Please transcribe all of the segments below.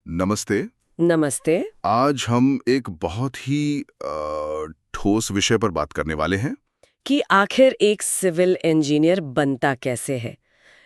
नमस्ते। नमस्ते। आज हम एक बहुत ही ठोस विषय पर बात करने वाले हैं। कि आखिर एक सिविल इंजीनियर बनता कैसे है।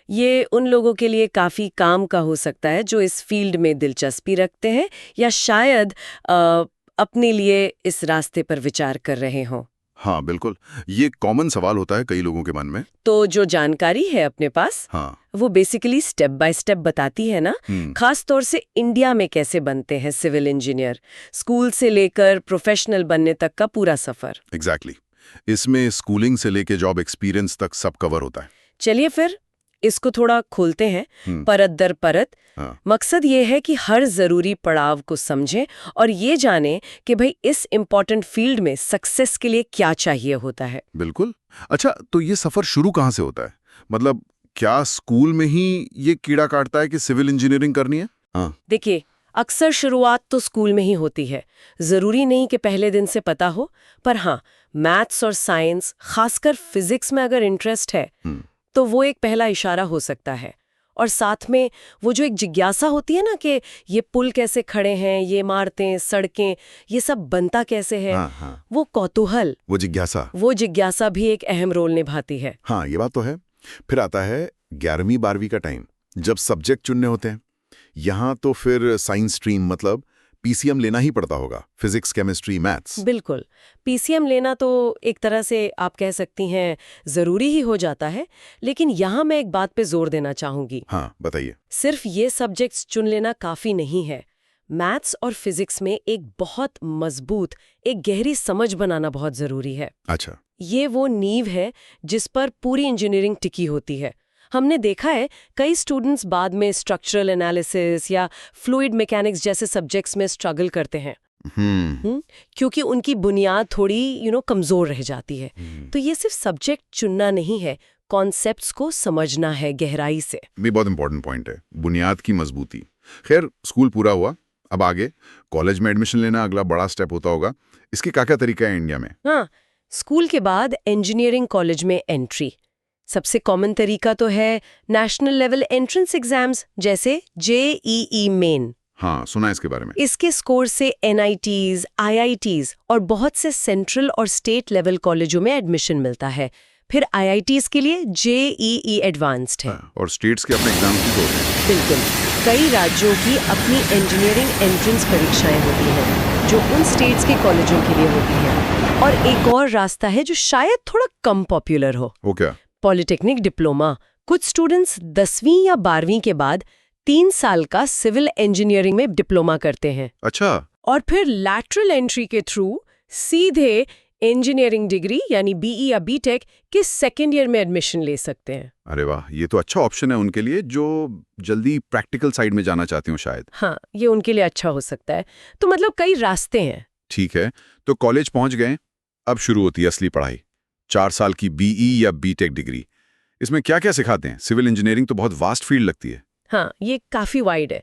ये उन लोगों के लिए काफी काम का हो सकता है जो इस फील्ड में दिलचस्पी रखते हैं या शायद अपने लिए इस रास्ते पर विचार कर रहे हों। हाँ, बिल्कुल। ये कॉमन सवाल होता है कई लोगों के मन में। तो जो जानकारी है अपने पास, हाँ। वो बेसिकली स्टेप बाय स्टेप बताती है ना। खास तौर से इंडिया में कैसे बनते हैं सिविल इंजीनियर, स्कूल से लेकर प्रोफेशनल बनने तक का पूरा सफर। एग्जैक्टली। इसमें स्कूलिंग से लेके जॉब एक्सपीरियंस तक सब कवर होता है। चलिए फिर इसको थोड़ा खोलते हैं परत दर परत। हाँ। मकसद ये है कि हर जरूरी पड़ाव को समझें और ये जानें कि भाई इस इम्पोर्टेंट फील्ड में सक्सेस के लिए क्या चाहिए होता है। बिल्कुल। अच्छा, तो ये सफर शुरू कहाँ से होता है? मतलब क्या स्कूल में ही ये कीड़ा काटता है कि सिविल इंजीनियरिंग करनी है? हाँ। देखिए, अक्सर शुरुआत तो स्कूल में ही होती है। जरूरी नहीं कि पहले दिन से पता हो, पर हाँ, मैथ्स और साइंस, खासकर फिजिक्स में अगर इंटरेस्ट है तो वो एक पहला इशारा हो सकता है। और साथ में वो जो एक जिज्ञासा होती है ना कि ये पुल कैसे खड़े हैं, ये इमारतें, सड़कें, ये सब बनता कैसे है। हाँ। वो कौतूहल, वो जिज्ञासा भी एक अहम रोल निभाती है। हाँ, ये बात तो है। फिर आता है 11वीं 12वीं का टाइम, जब सब्जेक्ट चुनने होते हैं। यहाँ तो फिर साइंस स्ट्रीम मतलब पीसीएम लेना ही पड़ता होगा, फिजिक्स, केमिस्ट्री, मैथ्स। बिल्कुल, पीसीएम लेना तो एक तरह से आप कह सकती हैं जरूरी ही हो जाता है। लेकिन यहाँ मैं एक बात पे जोर देना चाहूंगी। हाँ, बताइए। सिर्फ ये सब्जेक्ट्स चुन लेना काफी नहीं है। मैथ्स और फिजिक्स में एक बहुत मजबूत, एक गहरी समझ बनाना बहुत जरूरी है। अच्छा। ये वो नींव है जिस पर पूरी इंजीनियरिंग टिकी होती है। हमने देखा है कई स्टूडेंट्स बाद में स्ट्रक्चरल एनालिसिस या फ्लूइड मैकेनिक्स जैसे सब्जेक्ट्स में स्ट्रगल करते हैं। क्योंकि उनकी बुनियाद थोड़ी कमजोर रह जाती है। तो ये सिर्फ सब्जेक्ट चुनना नहीं है, कॉन्सेप्ट्स को समझना है गहराई से। भी बहुत इंपॉर्टेंट पॉइंट है, बुनियाद की मजबूती। खैर, स्कूल पूरा हुआ, अब आगे कॉलेज में एडमिशन लेना अगला बड़ा स्टेप होता होगा। इसके क्या तरीका है इंडिया में? हाँ, स्कूल के बाद इंजीनियरिंग कॉलेज में एंट्री। सबसे कॉमन तरीका तो है नेशनल लेवल एंट्रेंस एग्जाम्स, जैसे जेईई मेन। हाँ, सुना है इसके बारे में। इसके स्कोर से एनआईटीज, आईआईटीज और बहुत से सेंट्रल और स्टेट लेवल कॉलेजों में एडमिशन मिलता है। फिर आईआईटीज के लिए जेईई एडवांस्ड है। हाँ, और स्टेट्स के अपने एग्जाम्स भी होते हैं। बिल्कुल, कई राज्यों की अपनी इंजीनियरिंग एंट्रेंस परीक्षाएं होती हैं जो उन स्टेट्स के कॉलेजों के लिए होती हैं। और एक और रास्ता है जो शायद थोड़ा कम पॉपुलर हो। वो क्या? Polytechnic diploma. कुछ स्टूडेंट्स 10वीं या 12वीं के बाद 3 साल का सिविल इंजीनियरिंग में डिप्लोमा करते हैं। अच्छा। और फिर लैटरल एंट्री के थ्रू सीधे इंजीनियरिंग डिग्री यानी बीई या बीटेक के सेकेंड ईयर में एडमिशन ले सकते हैं। अरे वाह, ये तो अच्छा ऑप्शन है उनके लिए जो जल्दी प्रैक्टिकल साइड में जाना चाहती हूँ शायद। हाँ, ये उनके लिए अच्छा हो सकता है। तो मतलब कई रास्ते हैं। ठीक है, तो कॉलेज पहुंच गए, अब शुरू होती है असली पढ़ाई। 4 साल की बीई या बीटेक डिग्री। इसमें क्या क्या सिखाते हैं? सिविल इंजीनियरिंग तो बहुत वास्ट फील्ड लगती है। हाँ, ये काफी वाइड है।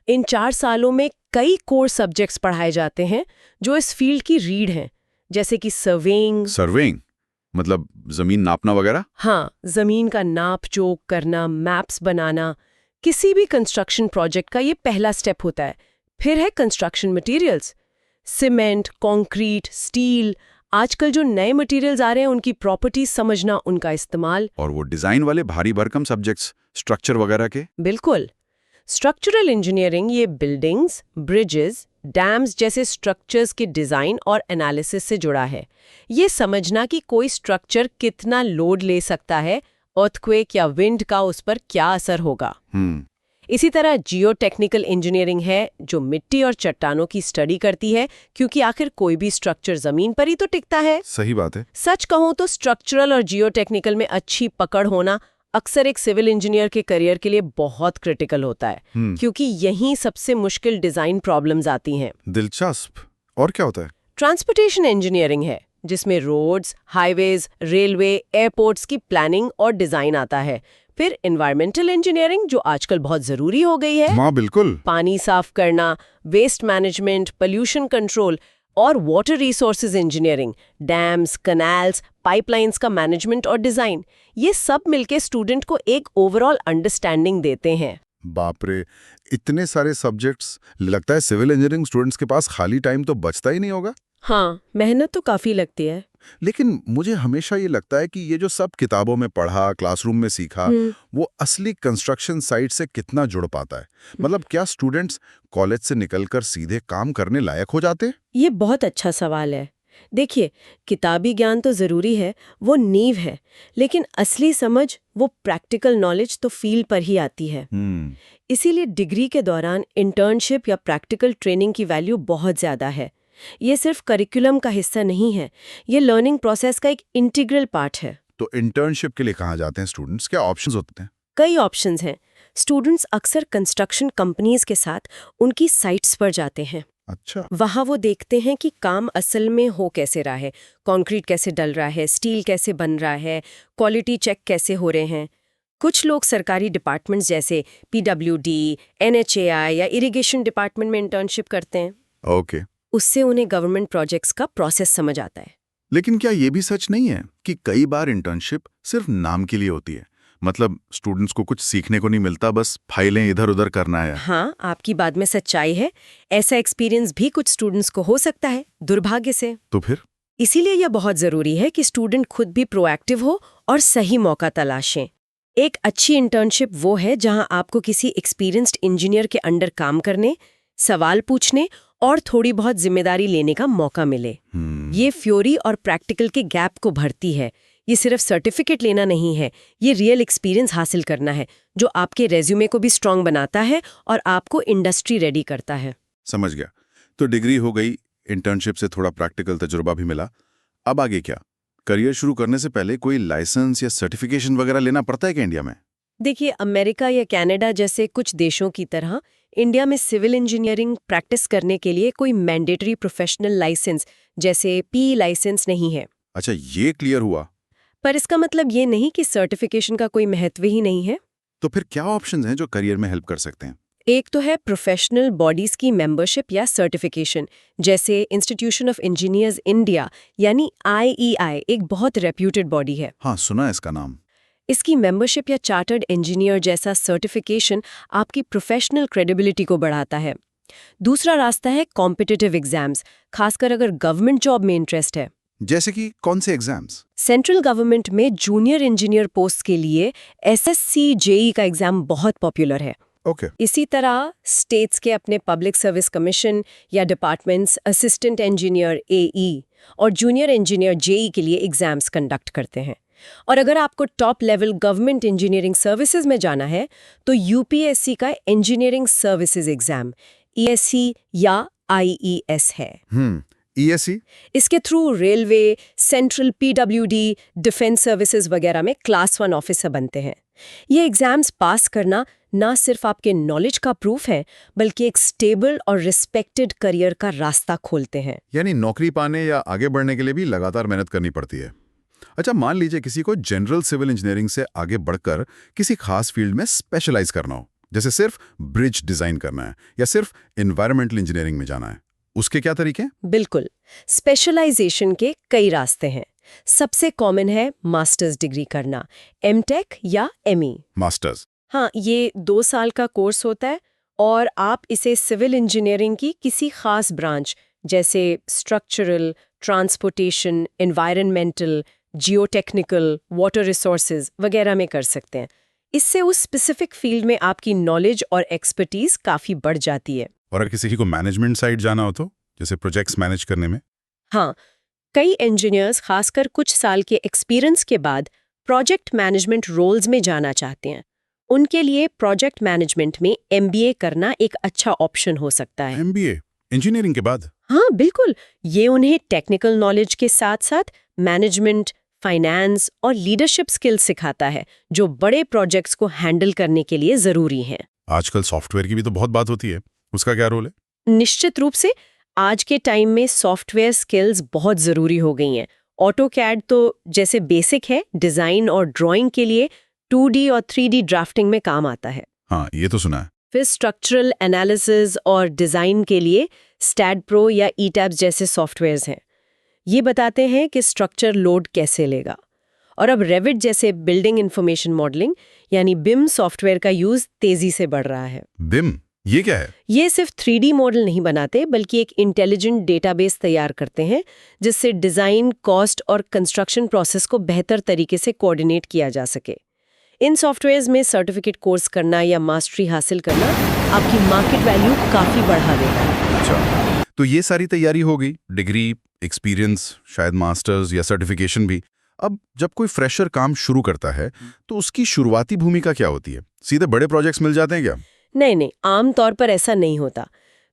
इन 4 सालों में कई कोर सब्जेक्ट्स पढ़ाए जाते हैं जो इस फील्ड की रीढ़ हैं, जैसे कि सर्वेइंग मतलब जमीन नापना वगैरह। हाँ, जमीन का नाप जोख करना, मैप्स बनाना। किसी भी कंस्ट्रक्शन प्रोजेक्ट का ये पहला स्टेप होता है। फिर है construction materials, cement, concrete, steel. आजकल जो नए मटेरियल्स आ रहे हैं उनकी प्रॉपर्टीज समझना, उनका इस्तेमाल। और वो डिजाइन वाले भारी भरकम सब्जेक्ट्स, स्ट्रक्चर वगैरह के। बिल्कुल, स्ट्रक्चरल इंजीनियरिंग ये बिल्डिंग्स, ब्रिजेस, डैम्स जैसे स्ट्रक्चर्स के डिजाइन और एनालिसिस से जुड़ा है। ये समझना कि कोई स्ट्रक्चर कितना लोड ले सकता है, अर्थक्वेक या विंड का उस पर क्या असर होगा। इसी तरह जियो टेक्निकल इंजीनियरिंग है जो मिट्टी और चट्टानों की स्टडी करती है, क्योंकि आखिर कोई भी स्ट्रक्चर जमीन पर ही तो टिकता है। सही बात है। सच कहूं तो स्ट्रक्चरल और जियो टेक्निकल में अच्छी पकड़ होना अक्सर एक सिविल इंजीनियर के करियर के लिए बहुत क्रिटिकल होता है, क्योंकि यहीं सबसे मुश्किल डिजाइन प्रॉब्लम्स आती हैं। दिलचस्प। और क्या होता है? ट्रांसपोर्टेशन इंजीनियरिंग है जिसमें रोड्स, हाईवेज, रेलवे, एयरपोर्ट्स की प्लानिंग और डिजाइन आता है। फिर एनवायरमेंटल इंजीनियरिंग जो आजकल बहुत जरूरी हो गई है। माँ बिल्कुल। पानी साफ करना, वेस्ट मैनेजमेंट, पोल्यूशन कंट्रोल और water resources engineering, dams, canals, pipelines का मैनेजमेंट और डिजाइन। ये सब मिलके स्टूडेंट को एक ओवरऑल अंडरस्टैंडिंग देते हैं। बाप रे, इतने सारे सब्जेक्ट्स। लगता है सिविल इंजीनियरिंग स्टूडेंट्स के पास खाली टाइम तो बचता ही नहीं होगा। हाँ, मेहनत तो काफी लगती है। लेकिन मुझे हमेशा ये लगता है कि ये जो सब किताबों में पढ़ा, क्लासरूम में सीखा, वो असली कंस्ट्रक्शन साइट से कितना जुड़ पाता है। मतलब क्या स्टूडेंट्स कॉलेज से निकलकर सीधे काम करने लायक हो जाते? ये बहुत अच्छा सवाल है। देखिए, किताबी ज्ञान तो जरूरी है, वो नींव है, लेकिन असली समझ, वो प्रैक्टिकल नॉलेज तो फील्ड पर ही आती है। इसीलिए डिग्री के दौरान इंटर्नशिप या प्रैक्टिकल ट्रेनिंग की वैल्यू बहुत ज्यादा है। ये सिर्फ करिकुलम का हिस्सा नहीं है, ये लर्निंग प्रोसेस का एक इंटीग्रल पार्ट है। तो इंटर्नशिप के लिए कहाँ जाते हैं स्टूडेंट्स? क्या ऑप्शंस होते हैं? कई ऑप्शंस हैं। स्टूडेंट्स अक्सर कंस्ट्रक्शन कंपनीज के साथ उनकी साइट्स पर जाते हैं। अच्छा। वहाँ वो देखते हैं कि काम असल में हो कैसे रहा है, कंक्रीट कैसे डल रहा है, स्टील कैसे बन रहा है, क्वालिटी चेक कैसे हो रहे हैं। कुछ लोग सरकारी डिपार्टमेंट्स जैसे PWD, NHAI या इरिगेशन डिपार्टमेंट में इंटर्नशिप करते हैं। ओके। उससे उन्हें गवर्नमेंट प्रोजेक्ट्स का प्रोसेस समझ आता है। लेकिन क्या ये भी सच नहीं है कि कई बार इंटर्नशिप सिर्फ नाम के लिए होती है? मतलब स्टूडेंट्स को कुछ सीखने को नहीं मिलता, बस फाइलें इधर उधर करना है। हाँ, आपकी बात में सच्चाई है। ऐसा एक्सपीरियंस भी कुछ स्टूडेंट्स को हो सकता है, दुर्भाग्य से। तो फिर इसीलिए यह बहुत जरूरी है कि स्टूडेंट खुद भी प्रोएक्टिव हो और सही मौका तलाशें। एक अच्छी इंटर्नशिप वो है जहां आपको किसी एक्सपीरियंस्ड इंजीनियर के अंडर काम करने, सवाल पूछने और थोड़ी बहुत जिम्मेदारी लेने का मौका मिले। ये थ्योरी और प्रैक्टिकल के गैप को भरती है। ये सिर्फ सर्टिफिकेट लेना नहीं है, ये रियल एक्सपीरियंस हासिल करना है, जो आपके रेज्यूमे को भी स्ट्रांग बनाता है और आपको इंडस्ट्री रेडी करता है। समझ गया। तो डिग्री हो गई, इंटर्नशिप से थोड़ा प्रैक्टिकल तजुर्बा भी मिला। अब आगे क्या? करियर शुरू करने से पहले कोई लाइसेंस या सर्टिफिकेशन वगैरह लेना पड़ता है क्या इंडिया में? देखिए, अमेरिका या कनाडा जैसे कुछ देशों की तरह इंडिया में सिविल इंजीनियरिंग प्रैक्टिस करने के लिए कोई मैंडेटरी प्रोफेशनल लाइसेंस जैसे PE लाइसेंस नहीं है। अच्छा, ये क्लियर हुआ। पर इसका मतलब ये नहीं कि सर्टिफिकेशन का कोई महत्व ही नहीं है। तो फिर क्या ऑप्शंस हैं जो करियर में हेल्प कर सकते हैं? एक तो है प्रोफेशनल बॉडीज की मेंबरशिप या सर्टिफिकेशन, जैसे इंस्टीट्यूशन ऑफ इंजीनियर्स इंडिया यानी IEI एक बहुत रेप्यूटेड बॉडी है। हाँ, सुना है इसका नाम। इसकी मेंबरशिप या चार्टर्ड इंजीनियर जैसा सर्टिफिकेशन आपकी प्रोफेशनल क्रेडिबिलिटी को बढ़ाता है। दूसरा रास्ता है कॉम्पिटिटिव एग्जाम्स, खासकर अगर गवर्नमेंट जॉब में इंटरेस्ट है। जैसे कि कौन से एग्जाम्स? सेंट्रल गवर्नमेंट में जूनियर इंजीनियर पोस्ट के लिए SSC JE का एग्जाम बहुत पॉपुलर है। ओके। इसी तरह स्टेट्स के अपने पब्लिक सर्विस कमीशन या डिपार्टमेंट्स असिस्टेंट इंजीनियर AE और जूनियर इंजीनियर JE के लिए एग्जाम्स कंडक्ट करते हैं। और अगर आपको top level government engineering services में जाना है तो UPSC का इंजीनियरिंग सर्विसेज एग्जाम ESC या IES है। ESC? इसके through railway, central PWD, defence services वगैरह में क्लास 1 ऑफिसर बनते हैं। ये एग्जाम्स पास करना ना सिर्फ आपके नॉलेज का प्रूफ है, बल्कि एक स्टेबल और रिस्पेक्टेड करियर का रास्ता खोलते हैं। यानी नौकरी पाने या आगे बढ़ने के लिए भी लगातार मेहनत करनी पड़ती है। अच्छा, मान लीजिए किसी को जनरल सिविल इंजीनियरिंग से आगे बढ़कर किसी खास फील्ड में स्पेशलाइज करना हो, जैसे सिर्फ ब्रिज डिजाइन करना है या सिर्फ एनवायरमेंटल इंजीनियरिंग में जाना है, उसके क्या तरीके हैं? बिल्कुल, स्पेशलाइजेशन के कई रास्ते हैं। सबसे कॉमन है मास्टर्स डिग्री करना, MTech या ME। मास्टर्स? हाँ, ये 2 साल का कोर्स होता है और आप इसे सिविल इंजीनियरिंग की किसी खास ब्रांच जैसे structural, transportation, environmental, geotechnical, water resources वगैरह में कर सकते हैं। इससे उस स्पेसिफिक फील्ड में आपकी नॉलेज और एक्सपर्टीज काफ़ी बढ़ जाती है। और अगर किसी को मैनेजमेंट साइड जाना हो तो, जैसे प्रोजेक्ट्स मैनेज करने में? हाँ, कई इंजीनियर्स खासकर कुछ साल के एक्सपीरियंस के बाद प्रोजेक्ट मैनेजमेंट रोल्स में जाना चाहते हैं। उनके लिए प्रोजेक्ट मैनेजमेंट में MBA करना एक अच्छा ऑप्शन हो सकता है। MBA इंजीनियरिंग के बाद? हाँ, बिल्कुल। ये उन्हें टेक्निकल नॉलेज के साथ साथ मैनेजमेंट, फाइनेंस और लीडरशिप स्किल्स सिखाता है, जो बड़े प्रोजेक्ट्स को हैंडल करने के लिए जरूरी हैं। आजकल सॉफ्टवेयर की भी तो बहुत बात होती है, उसका क्या रोल है? निश्चित रूप से आज के टाइम में सॉफ्टवेयर स्किल्स बहुत जरूरी हो गई हैं। ऑटोकैड तो जैसे बेसिक है, डिजाइन और ड्राइंग के लिए 2D और 3D ड्राफ्टिंग में काम आता है। हाँ, ये तो सुना है। फिर स्ट्रक्चरल एनालिसिस और डिजाइन के लिए StatPro या ETABS जैसे सॉफ्टवेयर्स हैं। ये बताते हैं कि स्ट्रक्चर लोड कैसे लेगा। और अब रेविट जैसे बिल्डिंग इंफॉर्मेशन मॉडलिंग यानी बिम सॉफ्टवेयर का यूज तेजी से बढ़ रहा है। बिम, ये क्या है? ये सिर्फ 3D मॉडल नहीं बनाते बल्कि एक इंटेलिजेंट डेटाबेस तैयार करते हैं जिससे डिजाइन, कॉस्ट और कंस्ट्रक्शन प्रोसेस को बेहतर तरीके से कोऑर्डिनेट किया जा सके। इन सॉफ्टवेयर्स में सर्टिफिकेट कोर्स करना या मास्टरी हासिल करना आपकी मार्केट वैल्यू काफी बढ़ा देता है। अच्छा, तो ये सारी तैयारी हो गई, डिग्री, एक्सपीरियंस, शायद मास्टर्स या सर्टिफिकेशन भी। अब जब कोई फ्रेशर काम शुरू करता है तो उसकी शुरुआती भूमिका क्या होती है? सीधे बड़े प्रोजेक्ट्स मिल जाते हैं क्या? नहीं, आमतौर पर ऐसा नहीं होता।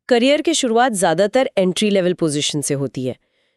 करियर की शुरुआत ज्यादातर एंट्री लेवल पोजीशन से होती है,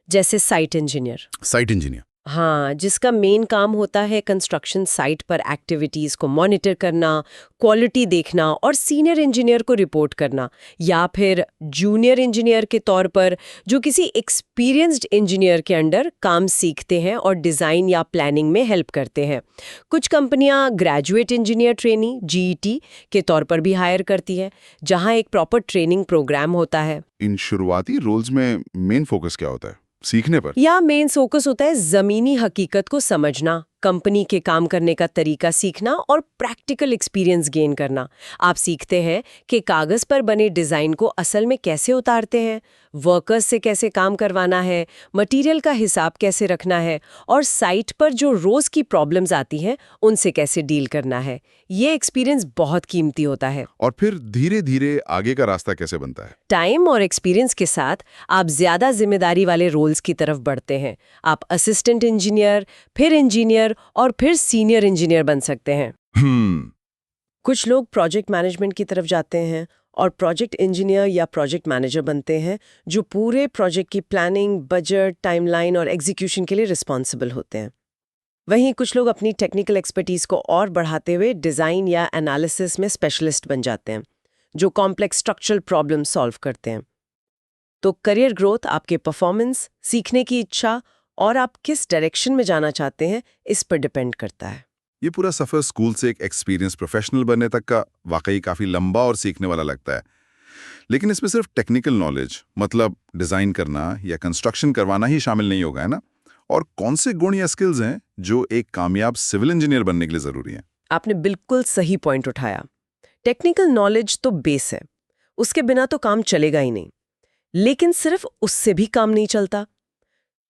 जैसे साइट इंजीनियर। Site engineer? हाँ, जिसका मेन काम होता है कंस्ट्रक्शन साइट पर एक्टिविटीज को मॉनिटर करना, क्वालिटी देखना और सीनियर इंजीनियर को रिपोर्ट करना, या फिर जूनियर इंजीनियर के तौर पर जो किसी एक्सपीरियंस्ड इंजीनियर के अंडर काम सीखते हैं और डिजाइन या प्लानिंग में हेल्प करते हैं। कुछ कंपनियां ग्रेजुएट इंजीनियर ट्रेनी GET के तौर पर भी हायर करती है, जहां एक प्रॉपर ट्रेनिंग प्रोग्राम होता है। इन शुरुआती रोल्स में मेन फोकस क्या होता है? सीखने पर? या मेन फोकस होता है जमीनी हकीकत को समझना, कंपनी के काम करने का तरीका सीखना और प्रैक्टिकल एक्सपीरियंस गेन करना। आप सीखते हैं कि कागज पर बने डिजाइन को असल में कैसे उतारते हैं, वर्कर्स से कैसे काम करवाना है, मटेरियल का हिसाब कैसे रखना है और साइट पर जो रोज की प्रॉब्लम्स आती हैं उनसे कैसे डील करना है। ये एक्सपीरियंस बहुत कीमती होता है। और फिर धीरे धीरे आगे का रास्ता कैसे बनता है? टाइम और एक्सपीरियंस के साथ आप ज्यादा जिम्मेदारी वाले रोल्स की तरफ बढ़ते हैं। आप असिस्टेंट इंजीनियर, फिर इंजीनियर और फिर सीनियर इंजीनियर बन सकते हैं। कुछ लोग प्रोजेक्ट मैनेजमेंट की तरफ जाते हैं और प्रोजेक्ट इंजीनियर या प्रोजेक्ट मैनेजर बनते हैं, जो पूरे प्रोजेक्ट की प्लानिंग, बजट, टाइमलाइन और एग्जीक्यूशन के लिए रिस्पॉन्सिबल होते हैं। वहीं कुछ लोग अपनी टेक्निकल एक्सपर्टीज को और बढ़ाते हुए डिजाइन या एनालिसिस में स्पेशलिस्ट बन जाते हैं, जो कॉम्प्लेक्स स्ट्रक्चरल प्रॉब्लम सॉल्व करते हैं। तो करियर ग्रोथ आपके परफॉर्मेंस, सीखने की इच्छा और आप किस डायरेक्शन में जाना चाहते हैं इस पर डिपेंड करता है। ये पूरा सफर स्कूल से एक एक्सपीरियंस प्रोफेशनल बनने तक का वाकई काफी लंबा और सीखने वाला लगता है। लेकिन इसमें सिर्फ टेक्निकल नॉलेज, मतलब डिजाइन करना या कंस्ट्रक्शन करवाना ही शामिल नहीं होगा, है ना? और कौन से गुण या स्किल्स हैं जो एक कामयाब सिविल इंजीनियर बनने के लिए जरूरी हैं? आपने बिल्कुल सही पॉइंट उठाया। टेक्निकल नॉलेज तो बेस है, उसके बिना तो काम चलेगा ही नहीं। लेकिन सिर्फ उससे भी काम नहीं चलता।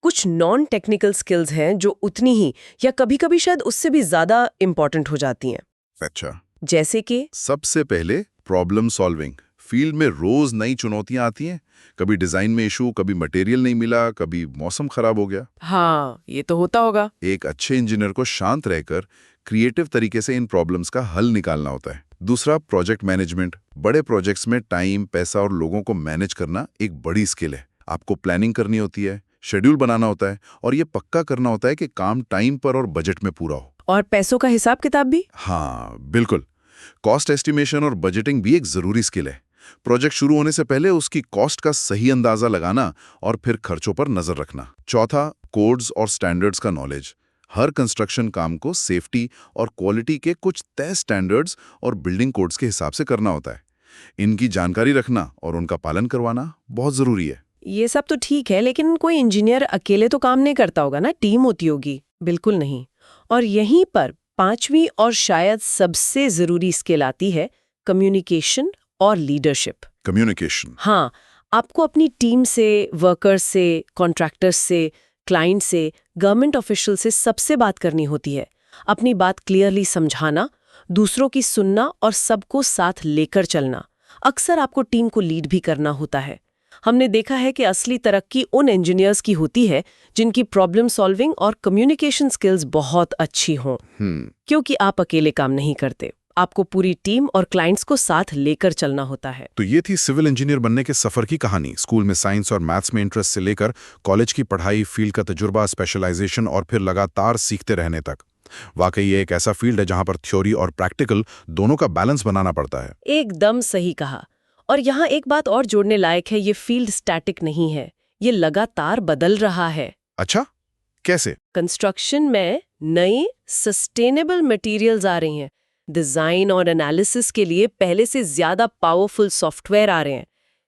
कुछ नॉन टेक्निकल स्किल्स हैं जो उतनी ही या कभी-कभी शायद उससे भी ज्यादा इंपॉर्टेंट हो जाती हैं। अच्छा, जैसे कि सबसे पहले प्रॉब्लम सॉल्विंग। फील्ड में रोज नई चुनौतियां आती हैं, कभी डिजाइन में इशू, कभी मटेरियल नहीं मिला, कभी मौसम खराब हो गया। हाँ, ये तो होता होगा। एक अच्छे इंजीनियर को शांत रहकर क्रिएटिव तरीके से इन प्रॉब्लम्स का हल निकालना होता है। दूसरा, प्रोजेक्ट मैनेजमेंट। बड़े प्रोजेक्ट्स में टाइम, पैसा और लोगों को मैनेज करना एक बड़ी स्किल है। आपको प्लानिंग करनी होती है, शेड्यूल बनाना होता है और ये पक्का करना होता है कि काम टाइम पर और बजट में पूरा हो। और पैसों का हिसाब किताब भी? हाँ, बिल्कुल। कॉस्ट एस्टिमेशन और बजटिंग भी एक जरूरी स्किल है। प्रोजेक्ट शुरू होने से पहले उसकी कॉस्ट का सही अंदाजा लगाना और फिर खर्चों पर नजर रखना। चौथा, कोड्स और स्टैंडर्ड्स का नॉलेज। हर कंस्ट्रक्शन काम को सेफ्टी और क्वालिटी के कुछ तय स्टैंडर्ड्स और बिल्डिंग कोड्स के हिसाब से करना होता है। इनकी जानकारी रखना और उनका पालन करवाना बहुत जरूरी है। ये सब तो ठीक है, लेकिन कोई इंजीनियर अकेले तो काम नहीं करता होगा ना, टीम होती होगी। बिल्कुल नहीं। और यहीं पर पांचवी और शायद सबसे जरूरी स्किल आती है, कम्युनिकेशन और लीडरशिप। कम्युनिकेशन? हाँ, आपको अपनी टीम से, वर्कर्स से, कॉन्ट्रैक्टर्स से, क्लाइंट से, गवर्नमेंट ऑफिशियल से सबसे बात करनी होती है। अपनी बात क्लियरली समझाना, दूसरों की सुनना और सबको साथ लेकर चलना। अक्सर आपको टीम को लीड भी करना होता है। हमने देखा है कि असली तरक्की उन इंजीनियर्स की होती है जिनकी प्रॉब्लम सॉल्विंग और कम्युनिकेशन स्किल्स बहुत अच्छी हों। क्योंकि आप अकेले काम नहीं करते, आपको पूरी टीम और क्लाइंट्स को साथ लेकर चलना होता है। तो ये थी सिविल इंजीनियर बनने के सफर की कहानी। स्कूल में साइंस और मैथ्स में इंटरेस्ट से लेकर कॉलेज की पढ़ाई, फील्ड का तजुर्बा, स्पेशलाइजेशन और फिर लगातार सीखते रहने तक। वाकई ये एक ऐसा फील्ड है जहां पर थ्योरी और प्रैक्टिकल दोनों का बैलेंस बनाना पड़ता है। एकदम सही कहा। और यहाँ एक बात और जोड़ने लायक है, ये फील्ड स्टैटिक नहीं है, ये लगातार बदल रहा है। अच्छा, कैसे? कंस्ट्रक्शन में नए सस्टेनेबल मटेरियल्स आ रही हैं। डिजाइन और एनालिसिस के लिए पहले से ज्यादा पावरफुल सॉफ्टवेयर आ रहे हैं।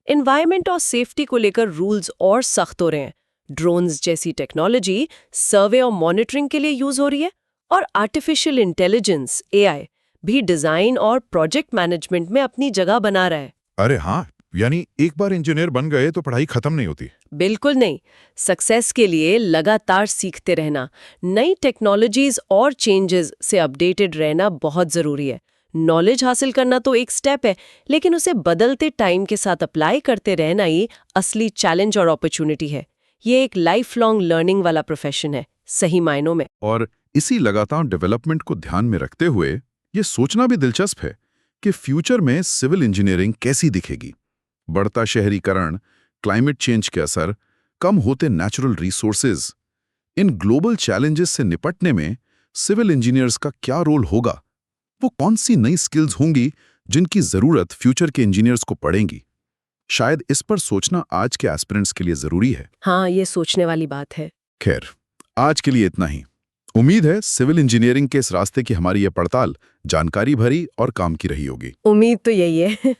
एनवायरनमेंट और सेफ्टी को लेकर रूल्स और सख्त हो रहे हैं। ड्रोन्स जैसी टेक्नोलॉजी सर्वे और मॉनिटरिंग के लिए यूज हो रही है। और आर्टिफिशियल इंटेलिजेंस AI भी डिजाइन और प्रोजेक्ट मैनेजमेंट में अपनी जगह बना रहा है। अरे हाँ, यानी एक बार इंजीनियर बन गए तो पढ़ाई खत्म नहीं होती। बिल्कुल नहीं। सक्सेस के लिए लगातार सीखते रहना, नई टेक्नोलॉजीज और चेंजेस से अपडेटेड रहना बहुत जरूरी है। नॉलेज हासिल करना तो एक स्टेप है, लेकिन उसे बदलते टाइम के साथ अप्लाई करते रहना ही असली चैलेंज और अपॉर्चुनिटी है। ये एक लाइफ लॉन्ग लर्निंग वाला प्रोफेशन है, सही मायनों में। और इसी लगातार डेवलपमेंट को ध्यान में रखते हुए ये सोचना भी दिलचस्प है कि फ्यूचर में सिविल इंजीनियरिंग कैसी दिखेगी। बढ़ता शहरीकरण, क्लाइमेट चेंज के असर, कम होते natural resources, in global challenges से निपटने में सिविल इंजीनियर्स का क्या रोल होगा? वो कौन सी नई स्किल्स होंगी जिनकी जरूरत फ्यूचर के इंजीनियर्स को पड़ेंगी? शायद इस पर सोचना आज के एस्पिरेंट्स के लिए जरूरी है। हाँ, ये सोचने वाली बात है। खैर, आज के लिए इतना ही। उम्मीद है सिविल इंजीनियरिंग के इस रास्ते की हमारी ये पड़ताल जानकारी भरी और काम की रही होगी। उम्मीद तो यही है।